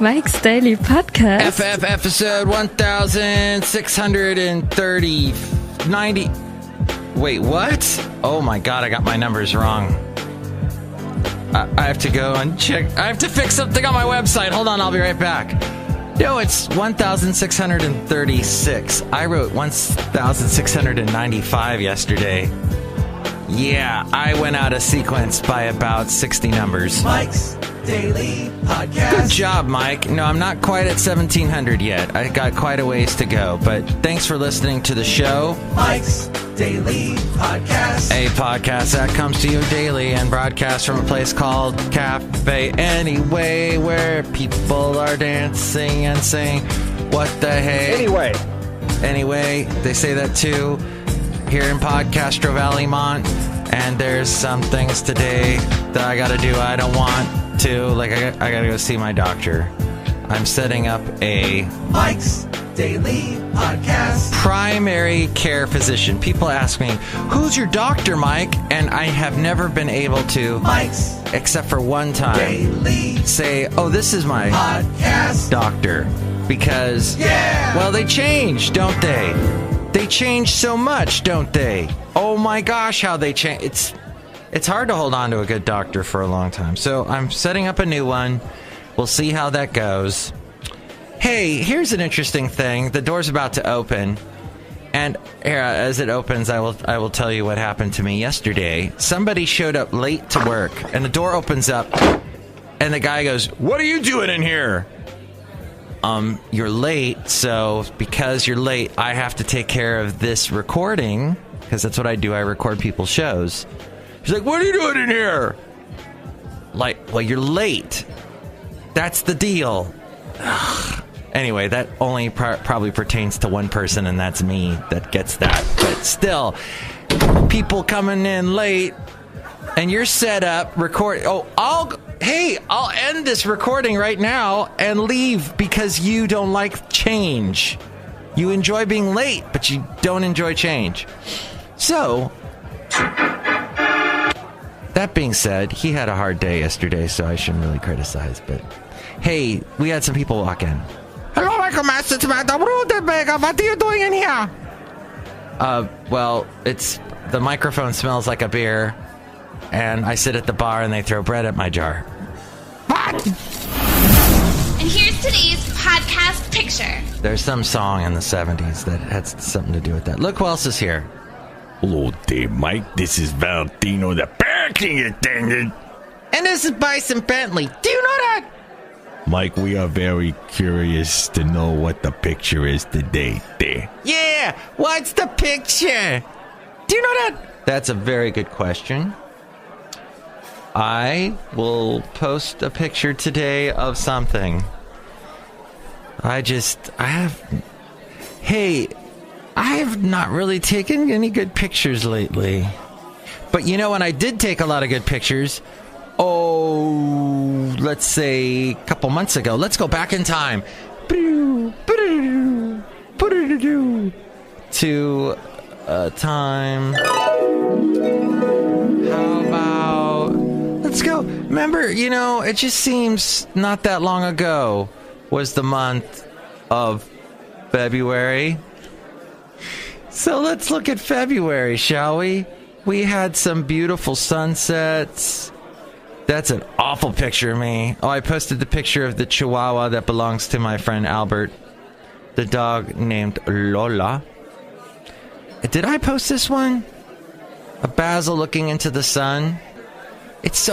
Mike's Daily Podcast. FF episode 1630. Wait, what? Oh my god, I got my numbers wrong. I have to go and check. I have to fix something on my website. Hold on, I'll be right back. No, it's 1636. I wrote 1695 yesterday. Yeah, I went out of sequence by about 60 numbers. Mike's Daily Podcast. Good job, Mike. No, I'm not quite at 1700 yet. I got quite a ways to go, but thanks for listening to the show. Mike's Daily Podcast. A podcast that comes to you daily and broadcasts from a place called Café Anyway, where people are dancing and saying, what the hey? Anyway, they say that too here in Podcastro Valley Mont. And there's some things today that I gotta do I don't want to. Like, I gotta go see my doctor. I'm setting up a Mike's Daily Podcast. Primary care physician. People ask me, who's your doctor, Mike? And I have never been able to, Mike's except for one time, Daily say, oh, this is my Podcast doctor. Because, well, they change, don't they? They change so much, don't they? Oh my gosh, how they change. It's hard to hold on to a good doctor for a long time. So I'm setting up a new one. We'll see how that goes. Hey, here's an interesting thing. The door's about to open. And here, as it opens, I will tell you what happened to me yesterday. Somebody showed up late to work, and the door opens up, and the guy goes, "What are you doing in here?" You're late, so because you're late, I have to take care of this recording, because that's what I do. I record people's shows. He's like, "What are you doing in here?" Like, well, you're late. That's the deal. Ugh. Anyway, that only probably pertains to one person, and that's me that gets that. But still, people coming in late, and you're set up, record. Oh, I'll end this recording right now and leave because you don't like change. You enjoy being late, but you don't enjoy change. So, that being said, he had a hard day yesterday, so I shouldn't really criticize. But hey, we had some people walk in. Hello, welcome, Master. It's Madame Rootabega. What are you doing in here? Well, the microphone smells like a beer, and I sit at the bar and they throw bread at my jar. What? And here's today's podcast picture. There's some song in the 70s that had something to do with that. Look who else is here. Hello there, Mike. This is Valentino, the parking attendant. And this is Bison Bentley. Do you know that? Mike, we are very curious to know what the picture is today there. Yeah, what's the picture? Do you know that? That's a very good question. I will post a picture today of something. I have not really taken any good pictures lately. But you know when I did take a lot of good pictures? Oh, let's say a couple months ago. Let's go back in time. To a time. How about... Let's go. Remember, it just seems not that long ago was the month of February. So let's look at February, shall we? We had some beautiful sunsets. That's an awful picture of me. Oh, I posted the picture of the Chihuahua that belongs to my friend Albert. The dog named Lola. Did I post this one? A Basil looking into the sun. This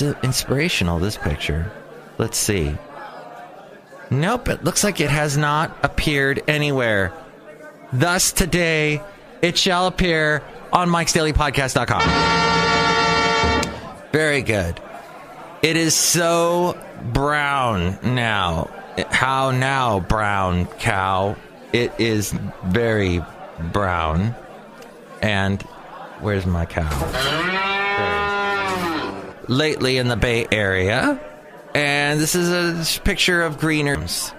is inspirational, this picture. Let's see. Nope, it looks like it has not appeared anywhere. Thus, today, it shall appear on Mike'sDailyPodcast.com. Very good. It is so brown now. How now, brown cow? It is very brown. And where's my cow? Lately in the Bay Area. And this is a picture of greeners.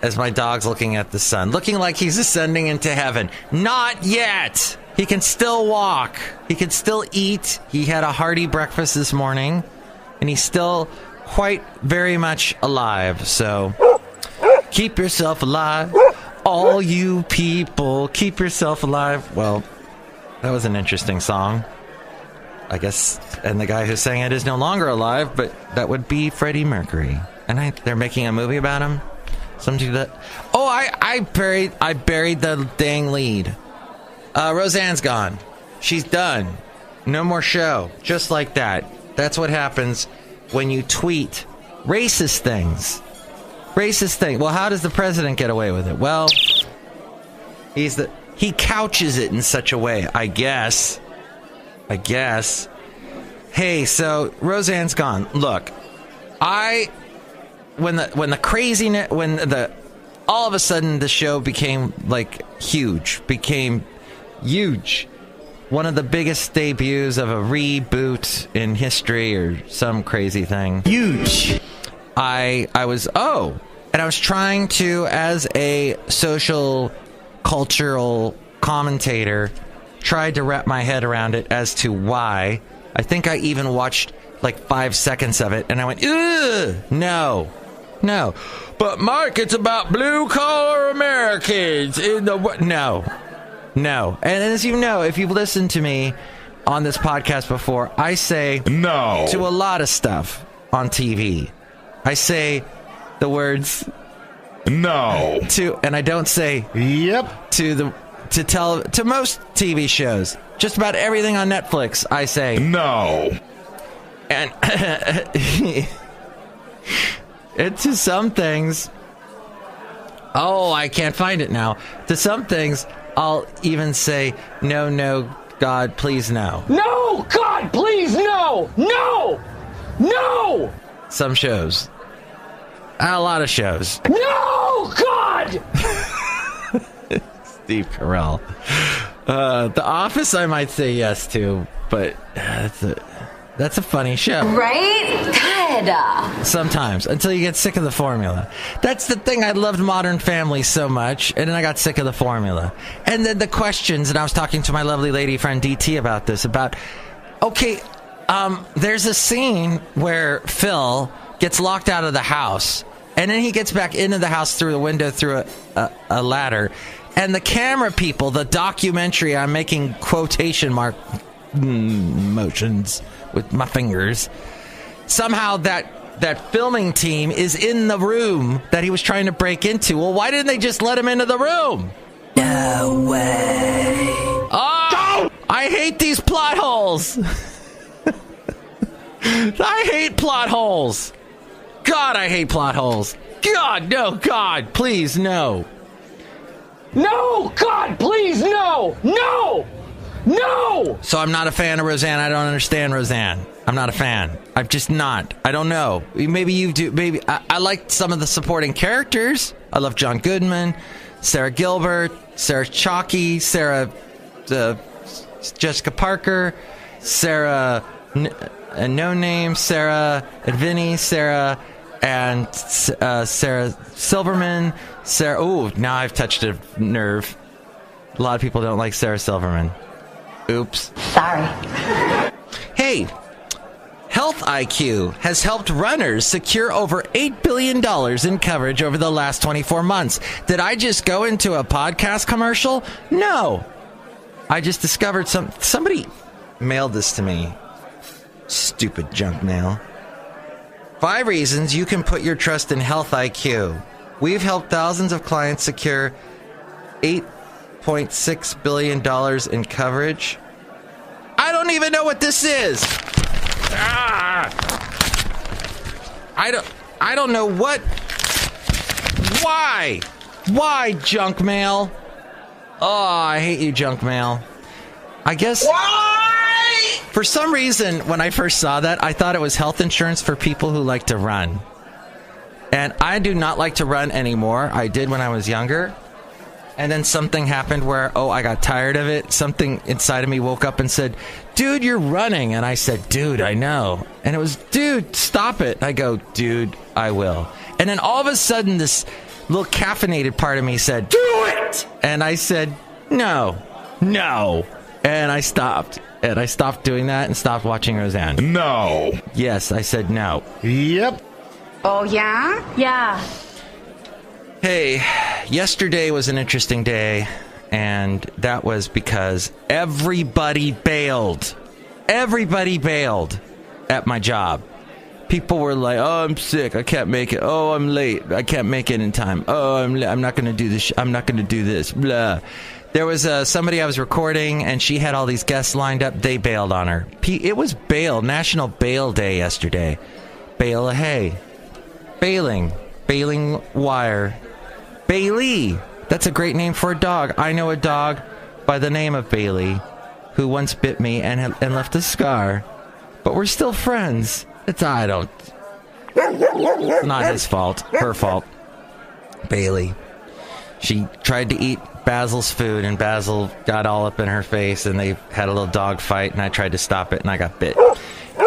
As my dog's looking at the sun. Looking like he's ascending into heaven. Not yet! He can still walk. He can still eat. He had a hearty breakfast this morning. And he's still quite very much alive. So keep yourself alive. All you people, keep yourself alive. Well, that was an interesting song, I guess. And the guy who sang it is no longer alive, but that would be Freddie Mercury. And they're making a movie about him. Something that. Oh, I buried the dang lead. Roseanne's gone. She's done. No more show. Just like that. That's what happens when you tweet racist things. Racist thing. Well, how does the president get away with it? Well, he couches it in such a way, I guess. Hey, so Roseanne's gone. Look, when the craziness, all of a sudden the show became huge. One of the biggest debuts of a reboot in history or some crazy thing. Huge. I was trying to, as a social cultural commentator, tried to wrap my head around it as to why. I think I even watched 5 seconds of it and I went, ugh, no. But Mark, it's about blue collar Americans in the No. And as you know, if you've listened to me on this podcast before, I say no to a lot of stuff on TV. I say the words no to, and I don't say yep to most TV shows. Just about everything on Netflix, I say no. And to some things, I can't find it now. To some things, I'll even say, no, God, please, no. No, God, please, no! No! Some shows. A lot of shows. No, God! Steve Carell. The Office, I might say yes to, but that's a funny show. Right? God. Sometimes, until you get sick of the formula. That's the thing. I loved Modern Family so much, and then I got sick of the formula. And then the questions, and I was talking to my lovely lady friend DT about this, there's a scene where Phil gets locked out of the house, and then he gets back into the house through the window through a ladder, and the camera people, the documentary, I'm making quotation mark motions with my fingers, somehow that filming team is in the room that he was trying to break into. Well, why didn't they just let him into the room? No way. Oh, I hate these plot holes. I hate plot holes. God, I hate plot holes. God, no. God, please, no. No, God, please, no. No! So I'm not a fan of Roseanne. I don't understand Roseanne. I'm not a fan. I'm just not. I don't know. Maybe you do. Maybe I like some of the supporting characters. I love John Goodman, Sarah Gilbert, Sarah Chalky, Jessica Parker, Sarah No Name, Sarah and Vinny, Sarah and Sarah Silverman, Sarah. Oh, now I've touched a nerve. A lot of people don't like Sarah Silverman. Oops. Sorry. Hey, Health IQ has helped runners secure over $8 billion in coverage over the last 24 months. Did I just go into a podcast commercial? No. I just discovered somebody mailed this to me. Stupid junk mail. 5 reasons you can put your trust in Health IQ. We've helped thousands of clients secure $8.6 billion in coverage. I don't even know what this is. I don't know what. Why junk mail? Oh, I hate you, junk mail. I guess. Why? For some reason, when I first saw that, I thought it was health insurance for people who like to run. And I do not like to run anymore. I did when I was younger. And then something happened where, I got tired of it. Something inside of me woke up and said, dude, you're running. And I said, dude, I know. And it was, dude, stop it. I go, dude, I will. And then all of a sudden, this little caffeinated part of me said, do it. And I said, no. And I stopped. And I stopped doing that and stopped watching Roseanne. No. Yes, I said no. Yep. Oh, yeah? Yeah. Hey, yesterday was an interesting day, and that was because everybody bailed. Everybody bailed at my job. People were like, oh, I'm sick. I can't make it. Oh, I'm late. I can't make it in time. Oh, I'm not going to do this. I'm not going to do this. Blah. There was somebody I was recording, and she had all these guests lined up. They bailed on her. It was bail, National Bail Day yesterday. Bale of hay. Baling. Baling wire. Bailey. That's a great name for a dog. I know a dog by the name of Bailey who once bit me and left a scar. But we're still friends. It's not his fault. Her fault. Bailey. She tried to eat Basil's food, and Basil got all up in her face, and they had a little dog fight, and I tried to stop it, and I got bit.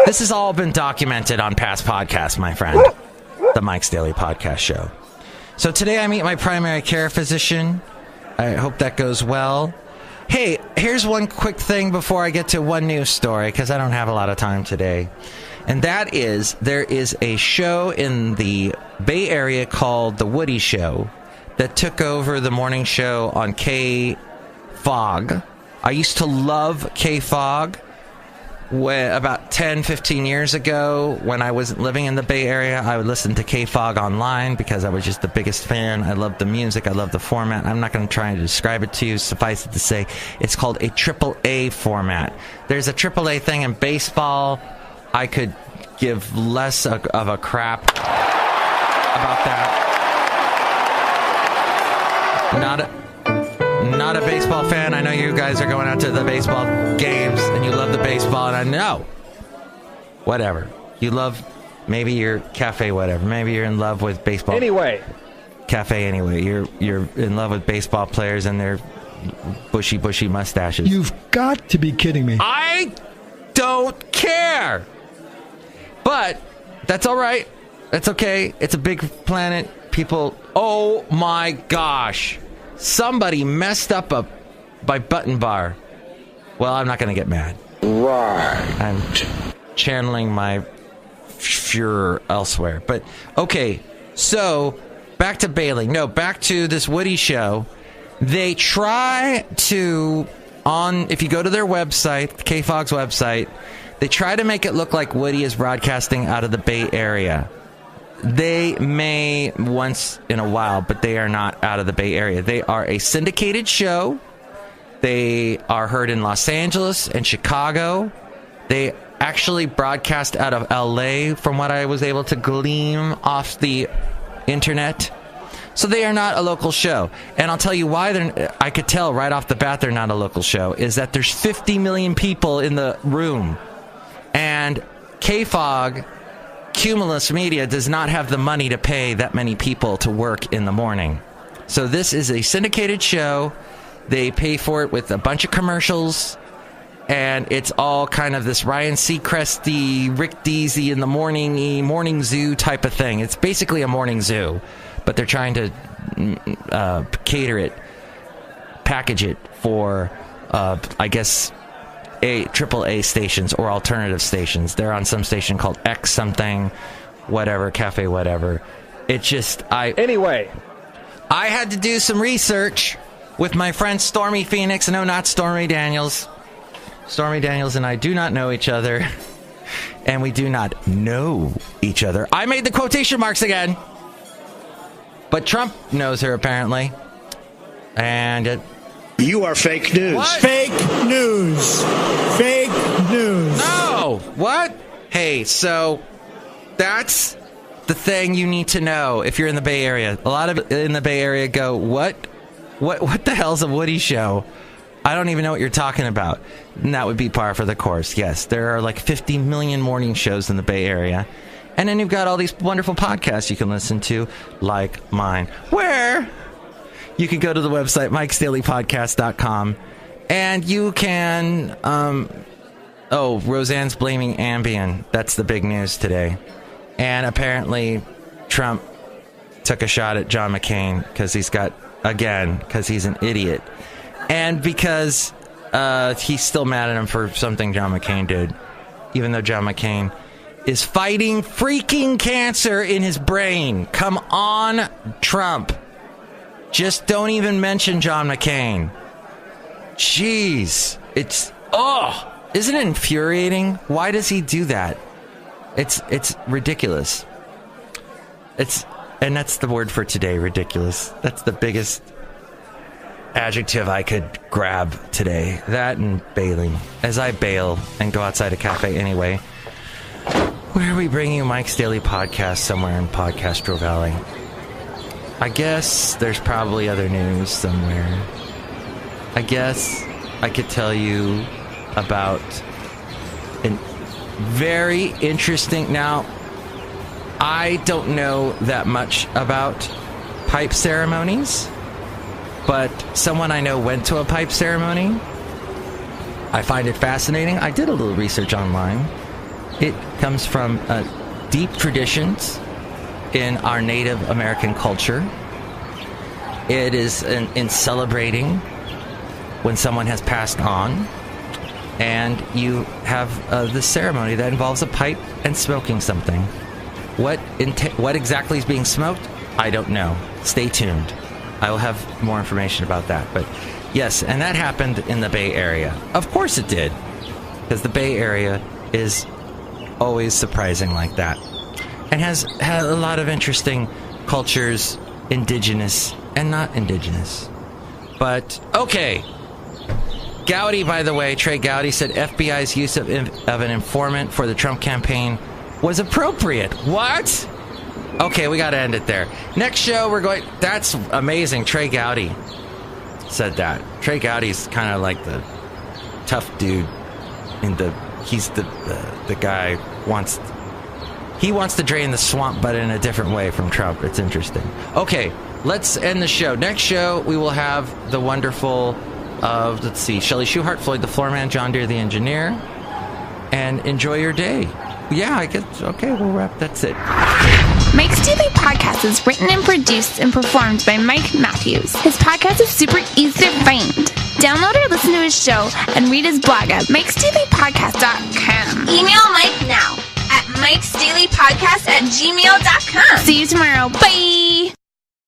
This has all been documented on past podcasts, my friend. The Mike's Daily Podcast Show. So today I meet my primary care physician. I hope that goes well. Hey, here's one quick thing before I get to one news story, because I don't have a lot of time today. And that is, there is a show in the Bay Area called The Woody Show that took over the morning show on K-Fog. I used to love K-Fog about 10, 15 years ago. When I wasn't living in the Bay Area, I would listen to K-Fog online because I was just the biggest fan. I loved the music. I loved the format. I'm not going to try to describe it to you. Suffice it to say, it's called a AAA format. There's a AAA thing in baseball. I could give less of a crap about that. Not a baseball fan. I know you guys are going out to the baseball games and you love the baseball, and I know. Whatever. You love, maybe you're Café whatever. Maybe you're in love with baseball. Anyway. Café Anyway. You're in love with baseball players and their bushy mustaches. You've got to be kidding me. I don't care. But that's all right. That's okay. It's a big planet. People, oh my gosh. Somebody messed up my button bar. Well, I'm not going to get mad. Right. I'm channeling my furor elsewhere. But, okay, so back to Baling. No, back to this Woody show. They try to, if you go to their website, K-Fog's website, they try to make it look like Woody is broadcasting out of the Bay Area. They may once in a while, but they are not out of the Bay Area. They are a syndicated show. They are heard in Los Angeles and Chicago. They actually broadcast out of LA, from what I was able to glean off the internet. So they are not a local show. And I'll tell you why I could tell right off the bat they're not a local show, is that there's 50 million people in the room. And K-Fog, Cumulus Media, does not have the money to pay that many people to work in the morning. So this is a syndicated show. They pay for it with a bunch of commercials, and it's all kind of this Ryan Seacrest-y, Rick Deasy in the morning zoo type of thing. It's basically a morning zoo, but they're trying to cater it, package it for, I guess, AAA stations or alternative stations. They're on some station called X something, whatever, Cafe whatever. It's just, Anyway. I had to do some research with my friend Stormy Phoenix. No, not Stormy Daniels. Stormy Daniels and I do not know each other. And we do not know each other. I made the quotation marks again. But Trump knows her, apparently. And you are fake news. What? Fake news. Fake news. No. What? Hey, so that's the thing you need to know if you're in the Bay Area. A lot of in the Bay Area go, what the hell's a Woody show? I don't even know what you're talking about. And that would be par for the course. Yes, there are like 50 million morning shows in the Bay Area. And then you've got all these wonderful podcasts you can listen to, like mine, where you can go to the website, mikesdailypodcast.com, and you can, Roseanne's blaming Ambien. That's the big news today. And apparently Trump took a shot at John McCain because he's an idiot. And because he's still mad at him for something John McCain did, even though John McCain is fighting freaking cancer in his brain. Come on, Trump. Just don't even mention John McCain. Jeez. Isn't it infuriating? Why does he do that? It's ridiculous. And that's the word for today, ridiculous. That's the biggest adjective I could grab today. That and bailing. As I bail and go outside a Café Anyway, where we bring you Mike's Daily Podcast somewhere in Podcastro Valley. I guess there's probably other news somewhere. I guess I could tell you about a very interesting... Now, I don't know that much about pipe ceremonies, but someone I know went to a pipe ceremony. I find it fascinating. I did a little research online. It comes from deep traditions in our Native American culture. It is in celebrating when someone has passed on, and you have this ceremony that involves a pipe and smoking something. What exactly is being smoked? I don't know. Stay tuned. I will have more information about that. But yes, and that happened in the Bay Area. Of course it did, because the Bay Area is always surprising like that, and has had a lot of interesting cultures, indigenous and not indigenous. But okay, Gowdy, by the way, Trey Gowdy said FBI's use of an informant for the Trump campaign was appropriate. What? Okay, we gotta end it there. Next show we're going... That's amazing. Trey Gowdy said that. Trey Gowdy's kind of like the tough dude in the... He's the guy he wants to drain the swamp, but in a different way from Trump. It's interesting. Okay, let's end the show. Next show, we will have the wonderful, let's see, Chely Shoehart, Floyd the Floorman, John Deere the Engineer, and enjoy your day. Yeah, I guess, okay, we'll wrap. That's it. Mike's Daily Podcast is written and produced and performed by Mike Matthews. His podcast is super easy to find. Download or listen to his show and read his blog at mikesdailypodcast.com. Email Mike now at mikesdailypodcast@gmail.com. See you tomorrow. Bye!